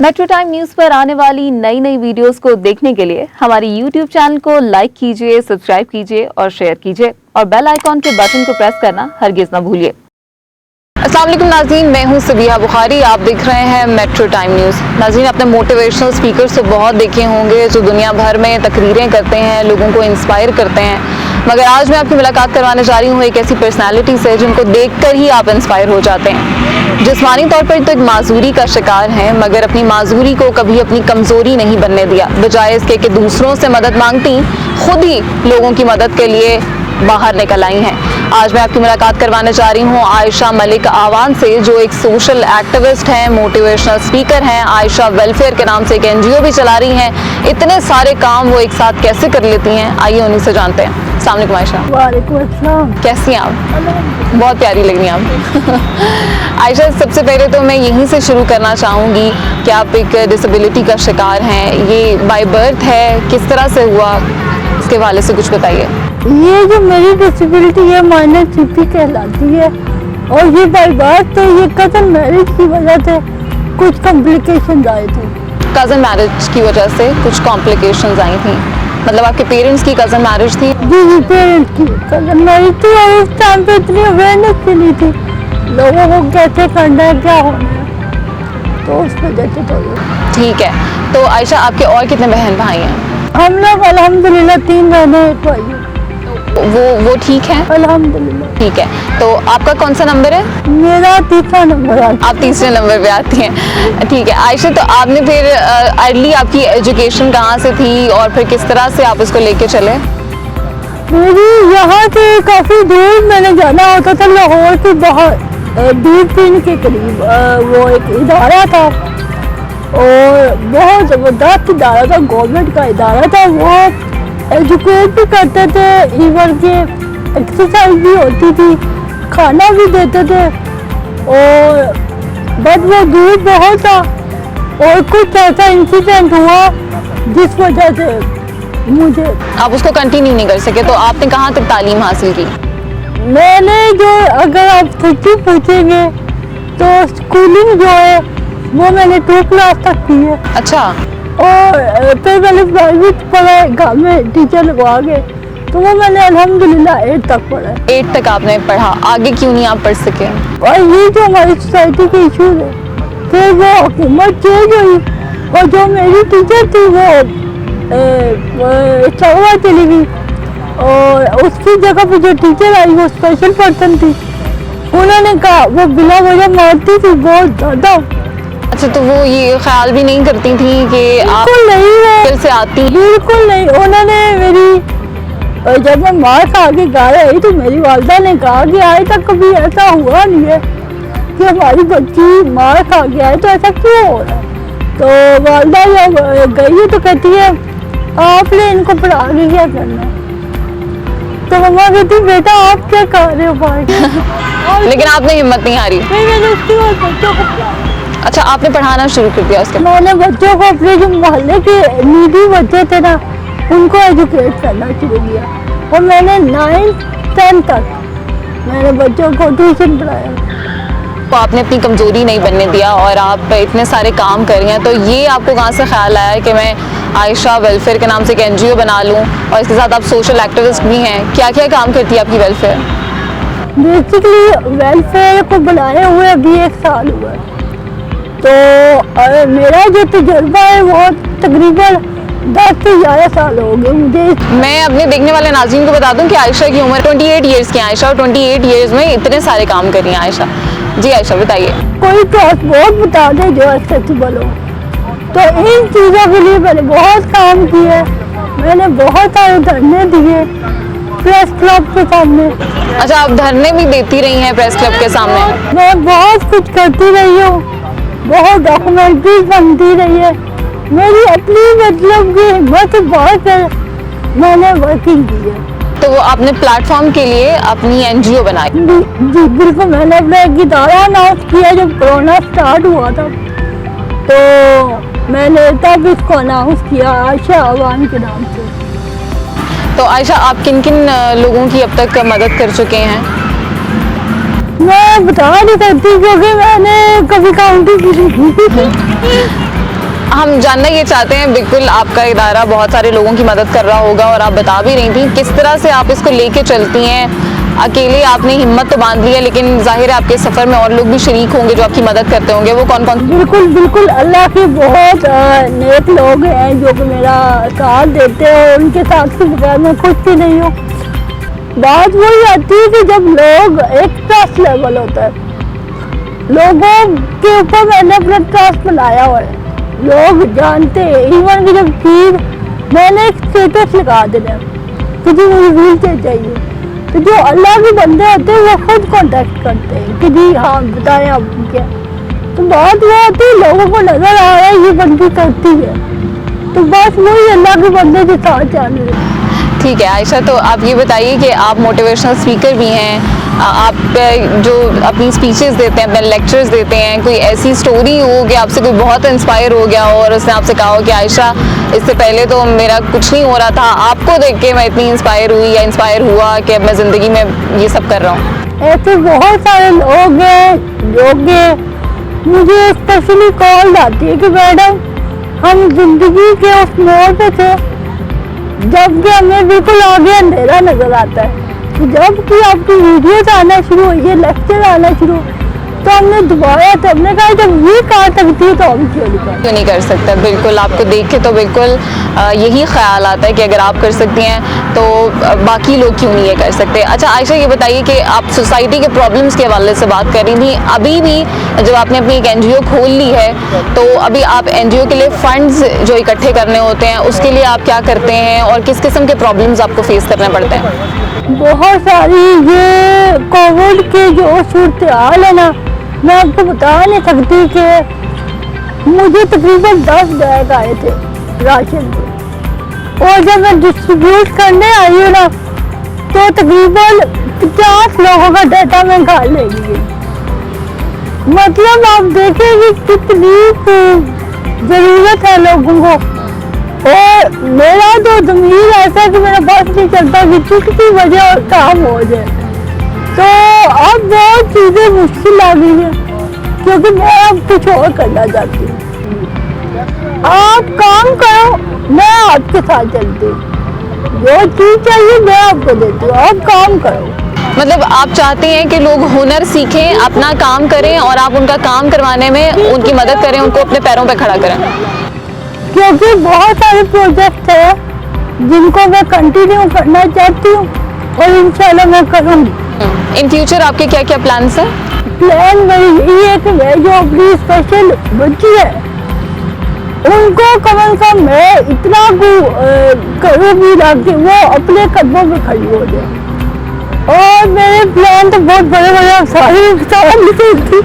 Metro time news पर आने वाली नई नई वीडियोस को देखने के लिए हमारी यूट्यूब चैनल को लाइक कीजिए, सब्सक्राइब कीजिए और शेयर कीजिए और बेल आइकॉन के बटन को प्रेस करना हरगिज न भूलिए। अस्सलाम वालेकुम नाज़रीन, मैं हूं सबिया बुखारी, आप देख रहे हैं मेट्रो टाइम न्यूज़। नाज़रीन, आपने मोटिवेशनल स्पीकर्स तो बहुत देखे होंगे जो दुनिया भर में तकरीरें करते हैं, लोगों को इंस्पायर करते हैं, मगर आज मैं आपकी मुलाकात करवाने जा रही हूँ एक ऐसी पर्सनैलिटी से जिनको देखकर ही आप इंस्पायर हो जाते हैं। जिस्मानी तौर पर तो एक माजूरी का शिकार हैं, मगर अपनी माजूरी को कभी अपनी कमज़ोरी नहीं बनने दिया। बजाय इसके कि दूसरों से मदद मांगती, खुद ही लोगों की मदद के लिए बाहर निकल आई हैं। आज मैं आपकी मुलाकात करवाने जा रही हूँ आयशा मलिक आवान से, जो एक सोशल एक्टिविस्ट हैं, मोटिवेशनल स्पीकर हैं। आयशा वेलफेयर के नाम से एक NGO भी चला रही हैं। इतने सारे काम वो एक साथ कैसे कर लेती हैं, आइए उन्हीं से जानते हैं। अस्सलाम वालेकुम आयशा। वालेकुम अस्सलाम। कैसी हैं आप? बहुत प्यारी लग रही हैं आप। आयशा, सबसे पहले तो मैं यहीं से शुरू करना चाहूँगी कि आप एक डिसेबिलिटी का शिकार हैं। ये बाय बर्थ है, किस तरह से हुआ, इसके हवाले से कुछ बताइए। ये जो मेरी डिसेबिलिटी है माइनर CP कहलाती है, और ये बाय बर्थ तो ये कजन मैरिज की वजह से कुछ कॉम्प्लिकेशंस आए थे। कजन मैरिज की वजह से कुछ कॉम्प्लिकेशंस आई थी, मतलब आपके पेरेंट्स की कजन मैरिज थी? जी, पेरेंट्स की कजन मैरिज थी, और उस टाइम पे इतनी अवेयरनेस भी नहीं थी लोगों को कैसे करना है, क्या होना है, तो उस वजह से तो ठीक है। तो आयशा, आपके और कितने बहन भाई हैं? हम लोग अल्हम्दुलिल्लाह 3 बहनें, एक भाई। वो ठीक है? अल्हम्दुलिल्लाह ठीक है। तो आपका कौन सा नंबर है? मेरा 3रा नंबर है। आप 3रे नंबर पे आती हैं, ठीक है। आयशा, तो आपने फिर अर्ली आपकी एजुकेशन कहाँ से थी और फिर किस तरह से आप उसको लेके चले? मेरी यहाँ से काफ़ी दूर मैंने जाना होता था, लाहौर के बाहर दूरबीन के करीब वो एक इदारा था, और बहुत ज़बरदस्त इदारा था, गवर्नमेंट का इदारा था। वो एजुकेट भी करते थे, इवन के एक्सरसाइज भी होती थी, खाना भी देते थे, और बट वो दूर बहुत था, और कुछ ऐसा इंसिडेंट हुआ जिस वजह से मुझे आप उसको कंटिन्यू नहीं कर सके। तो आपने कहाँ तक तालीम हासिल की? मैंने जो, अगर आप सच्ची पूछेंगे तो स्कूलिंग जो है वो मैंने 2 क्लास तक की है। अच्छा। और फिर मैंने प्राइवेट पढ़ा, घर में टीचर लगवा के, तो वो मैंने अल्हम्दुलिल्लाह 8 तक पढ़ा। 8 तक आपने पढ़ा, आगे क्यों नहीं आप पढ़ सके? और ये जो हमारी सोसाइटी के इशूज है, फिर वो हुकूमत चेंज हुई, और जो मेरी टीचर थी वो चौवा चली गई, और उसकी जगह पे जो टीचर आई वो स्पेशल पर्सन थी। उन्होंने कहा, वो बिना वजह मारती थी बहुत ज़्यादा। अच्छा, तो वो ये ख्याल भी नहीं करती थी कि आप नहीं दिल से आती? बिल्कुल नहीं। उन्होंने मेरी, जब मैं मार खा के घर आई तो मेरी वालदा ने कहा कि आज तक कभी ऐसा हुआ नहीं है कि हमारी बच्ची मार खा के आए, तो ऐसा क्यों हो रहा है? तो वालदा जब गई तो कहती है, आपने इनको पढ़ा के क्या करना? तो मम्मा कहती, बेटा आप क्या कर रहे हो पढ़ लेकिन आपने हिम्मत नहीं हारी? मैंने उसके बाद बच्चों को, अच्छा, आपने पढ़ाना शुरू कर दिया उसके? मैंने बच्चों को, अपने जो मोहल्ले के नीडी बच्चे थे ना, उनको एजुकेट करना शुरू किया, और मैंने 9th 10th तक मैंने बच्चों को ट्यूशन पढ़ाया। तो आपने अपनी कमज़ोरी नहीं बनने दिया और आप इतने सारे काम कर रही हैं, तो ये आपको कहाँ से ख्याल आया कि मैं आयशा वेलफेयर के नाम से एक NGO बना लूँ, और इसके साथ आप सोशल एक्टिविस्ट भी हैं? क्या क्या काम करती है आपकी वेलफेयर? बेसिकली वेलफेयर को बनाए हुए अभी 1 साल हुआ है, तो मेरा जो तजुर्बा है वो तकरीबन 10 से 11 साल हो गए मुझे। मैं अपने देखने वाले नाज़रीन को बता दूं कि आयशा की उम्र 28 ईयर्स की है आयशा, और 28 ईयर्स में इतने सारे काम कर रही हैं आयशा। जी आयशा, बताइए। कोई ट्रांसपोर्ट बता दे जो एक्सेसिबल हो, तो इन चीज़ों के लिए मैंने बहुत काम किया। मैंने बहुत सारे धरने दिए प्रेस क्लब के सामने। अच्छा, आप धरने भी देती रही हैं प्रेस क्लब के सामने? मैं बहुत कुछ करती रही हूँ, बहुत डॉक्यूमेंट्री बनती रही है। मेरी अपनी मतलब की हिम्मत बहुत है, मैंने वर्किंग की है। तो वो आपने प्लेटफॉर्म के लिए अपनी NGO बनाई? जी बिल्कुल। मैंने अपना एक इदारा अनाउंस किया जब कोरोना स्टार्ट हुआ था, तो मैंने तब इसको अनाउंस किया आयशा आवान के नाम से। तो आयशा, आप किन किन लोगों की अब तक मदद कर चुके हैं? मैं बता नहीं सकती क्योंकि मैंने कभी काउंटिंग की नहीं। हम जानना ये चाहते हैं, बिल्कुल आपका इदारा बहुत सारे लोगों की मदद कर रहा होगा और आप बता भी रही थी किस तरह से आप इसको लेके चलती हैं। अकेले आपने हिम्मत तो बांध ली है, लेकिन जाहिर है आपके सफ़र में और लोग भी शरीक होंगे जो आपकी मदद करते होंगे। वो कौन कौन? बिल्कुल बिल्कुल, अल्लाह के बहुत नेक लोग हैं जो कि मेरा साथ देते हैं, उनके साथ के बगैर मैं कुछ भी नहीं हूँ। बात वही आती है कि जब लोग एक ट्रस्ट लेवल होता है, लोगों के ऊपर मैंने अपना ट्रस्ट बनाया हुआ है, लोग जानते हैं। इवन कि जब चीज मैंने एक स्टेटस लगा देना कि जी मुझे व्हील चेयर चाहिए, तो जो अल्लाह के बंदे होते हैं वो खुद कांटेक्ट करते हैं कि जी हाँ बताएं आप क्या। तो बात वो होती है लोगों को नजर आ रहा है ये बंदी करती है, तो बस वही अल्लाह के बंदे के साथ चल रहे हैं। ठीक है आयशा, तो आप ये बताइए कि आप मोटिवेशनल स्पीकर भी हैं, आप जो अपनी स्पीचेस देते हैं, अपने लेक्चर्स देते हैं, कोई ऐसी स्टोरी हो कि आपसे कोई बहुत इंस्पायर हो गया हो और उसने आपसे कहा हो कि आयशा इससे पहले तो मेरा कुछ नहीं हो रहा था, आपको देख के मैं इतनी इंस्पायर हुई या इंस्पायर हुआ कि अब मैं ज़िंदगी में ये सब कर रहा हूँ? ऐसे बहुत सारे लोग हैं जो कि मुझे स्पेशली कॉल आती है कि मैडम हम जिंदगी के उस मोड़ पे थे जबकि हमें बिल्कुल आगे अंधेरा नजर आता है, जब कि आपकी वीडियोस आना शुरू हुई है, लेक्चर आना शुरू, तो हमने दोबारा तो हमने कहा जब ये कर सकती है तो हम क्यों नहीं कर सकते। बिल्कुल, आपको देख के तो बिल्कुल यही ख्याल आता है कि अगर आप कर सकती हैं तो बाकी लोग क्यों नहीं ये कर सकते। अच्छा आयशा, ये बताइए कि आप सोसाइटी के प्रॉब्लम्स के हवाले से बात कर रही थी, अभी भी जब आपने अपनी एक NGO खोल ली है तो अभी आप NGO के लिए फंड्स जो इकट्ठे करने होते हैं उसके लिए आप क्या करते हैं और किस किस्म के प्रॉब्लम्स आपको फेस करने पड़ते हैं? बहुत सारी ये कोविड के जो सूरत हाल है ना, मैं आपको बता नहीं सकती कि मुझे तकरीबन 10 बैग आए थे राशन के, और जब मैं डिस्ट्रीब्यूट करने आई हूँ ना तो तकरीबन 50 लोगों का डाटा मैं घर ले गई। मतलब आप देखें कि कितनी ज़रूरत है लोगों को, और मेरा तो ज़मीर ऐसा है कि मेरा बस नहीं चलता कि किसी वजह और काम हो जाए, तो अब बहुत चीज़ें मुश्किल आ गई है क्योंकि मैं अब कुछ और करना चाहती हूँ। आप काम करो, मैं आपके साथ चलती हूँ, जो चीज़ चाहिए मैं आपको देती हूँ, आप काम करो। मतलब आप चाहते हैं कि लोग हुनर सीखें, अपना काम करें और आप उनका काम करवाने में उनकी मदद करें, उनको अपने पैरों पे खड़ा करें। क्योंकि बहुत सारे प्रोजेक्ट हैं जिनको मैं कंटिन्यू करना चाहती हूँ और इंशाल्लाह मैं करूँगी। इन फ्यूचर आपके क्या क्या प्लान्स हैं? प्लान मेरी यही है कि मैं जो अपनी स्पेशल बच्ची है उनको कम से कम मैं इतना करूँगी ना कि वो अपने कदमों पे खड़ी हो जाए। और मेरे प्लान तो बहुत बड़े बड़े सारे निकलती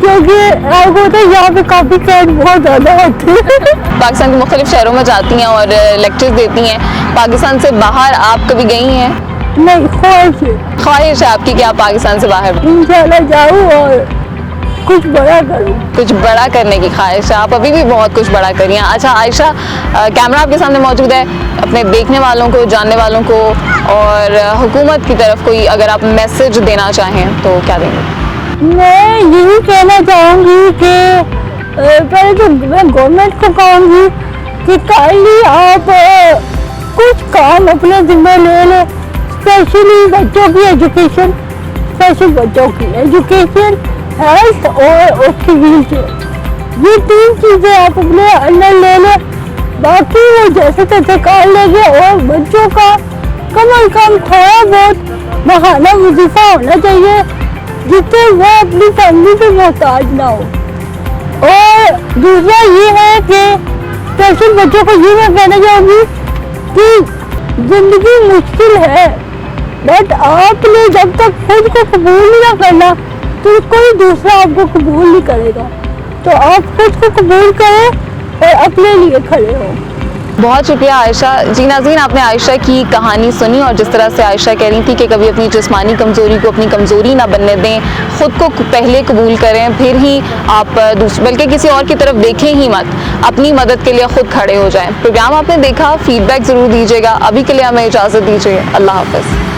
क्योंकि आपको तो यहाँ पे काफ़ी कैट बहुत ज़्यादा होती है। पाकिस्तान के मुख्तलिफ शहरों में जाती हैं और लेक्चर्स देती हैं, पाकिस्तान से बाहर आप कभी गई हैं? नहीं, ख्वाहिश है आपकी कि आप पाकिस्तान से बाहर इंशाल्लाह जाऊँ और कुछ बड़ा करूँ। कुछ बड़ा करने की ख्वाहिश है, आप अभी भी बहुत कुछ बड़ा करिए। अच्छा आयशा, कैमरा आपके सामने मौजूद है, अपने देखने वालों को, जानने वालों को और हुकूमत की तरफ कोई अगर आप मैसेज देना चाहें तो क्या देंगे? मैं यही कहना चाहूँगी कि पहले तो मैं गवर्नमेंट को कहूँगी कि काइंडली आप कुछ काम अपने जिम्मे ले लें, स्पेशली बच्चों की एजुकेशन, स्पेशल बच्चों की एजुकेशन, हेल्थ और उसकी व्हील चेयर, ये 3 चीज़ें आप अपने अंदर ले लें, बाकी वो जैसे तैसे कर लेंगे। और बच्चों का कम से कम थोड़ा बहुत महाना वजीफा होना चाहिए जिससे वो अपनी फैमिली से मोहताज ना हो। और दूसरा ये है कि स्पेशल बच्चों को ये मैं कहना चाहूँगी कि ज़िंदगी मुश्किल है, बट आपने जब तक खुद को कबूल नहीं करना तो कोई दूसरा आपको कबूल नहीं करेगा, तो आप खुद को कबूल करें और अपने लिए खड़े हो। बहुत शुक्रिया आयशा जी। नाज़रीन, आपने आयशा की कहानी सुनी और जिस तरह से आयशा कह रही थी कि कभी अपनी जिस्मानी कमज़ोरी को अपनी कमज़ोरी ना बनने दें, ख़ुद को पहले कबूल करें, फिर ही आप बल्कि किसी और की तरफ देखें ही मत, अपनी मदद के लिए ख़ुद खड़े हो जाएं। प्रोग्राम आपने देखा, फीडबैक ज़रूर दीजिएगा। अभी के लिए हमें इजाज़त दीजिए, अल्लाह हाफ़िज़।